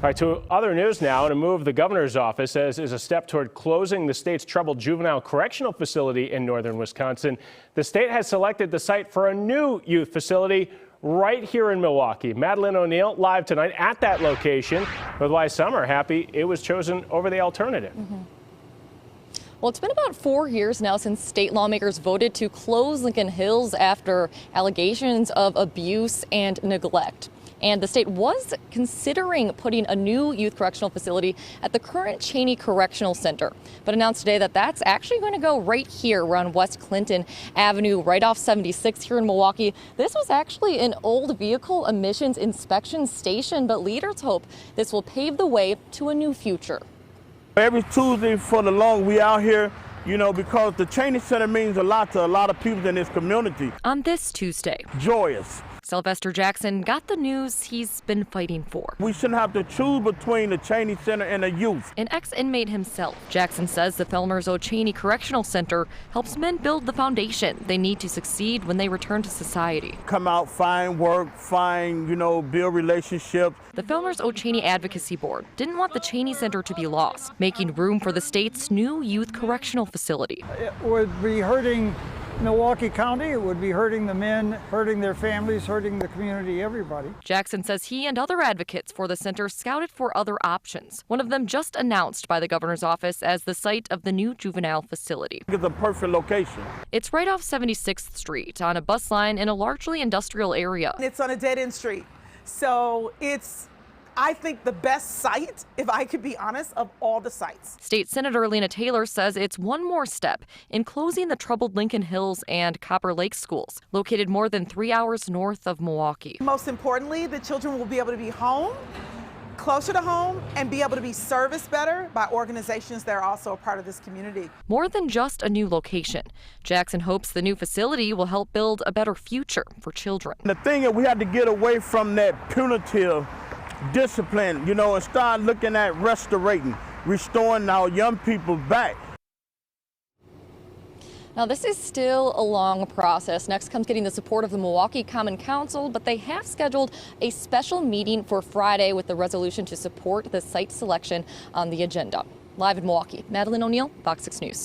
All right, to other news now, and a move the governor's office says is a step toward closing the state's troubled juvenile correctional facility in northern Wisconsin. The state has selected the site for a new youth facility right here in Milwaukee. Madeline O'Neill live tonight at that location with why some are happy it was chosen over the alternative. Well, it's been about 4 years now since state lawmakers voted to close Lincoln Hills after allegations of abuse and neglect. And the state was considering putting a new youth correctional facility at the current Cheney Correctional Center, but announced today that that's actually going to go right here around West Clinton Avenue, right off 76 here in Milwaukee. This was actually an old vehicle emissions inspection station, but leaders hope this will pave the way to a new future. Every Tuesday for the long we out here, you know, because the Cheney Center means a lot to a lot of people in this community. On this Tuesday, Joyous. Sylvester Jackson got the news he's been fighting for. We shouldn't have to choose between the Cheney Center and the youth. An ex-inmate himself, Jackson says the Felmers Cheney Correctional Center helps men build the foundation they need to succeed when they return to society. Come out, find work, find, build relationships. The Felmers Cheney Advocacy Board didn't want the Cheney Center to be lost, making room for the state's new youth correctional facility. It would be hurting Milwaukee County, it would be hurting the men, hurting their families, hurting the community, everybody. Jackson says he and other advocates for the center scouted for other options. One of them just announced by the governor's office as the site of the new juvenile facility. It's a perfect location. It's right off 76th Street on a bus line in a largely industrial area. It's on a dead-end street, so it's, I think, the best site, if I could be honest, of all the sites. State Senator Lena Taylor says it's one more step in closing the troubled Lincoln Hills and Copper Lake schools, located more than 3 hours north of Milwaukee. Most importantly, the children will be able to be home, closer to home, and be able to be serviced better by organizations that are also a part of this community. More than just a new location, Jackson hopes the new facility will help build a better future for children. The thing is, we have to get away from that punitive discipline, and start looking at restoring our young people back. Now, this is still a long process. Next comes getting the support of the Milwaukee Common Council, but they have scheduled a special meeting for Friday with the resolution to support the site selection on the agenda. Live in Milwaukee, Madeline O'Neill, FOX6 News.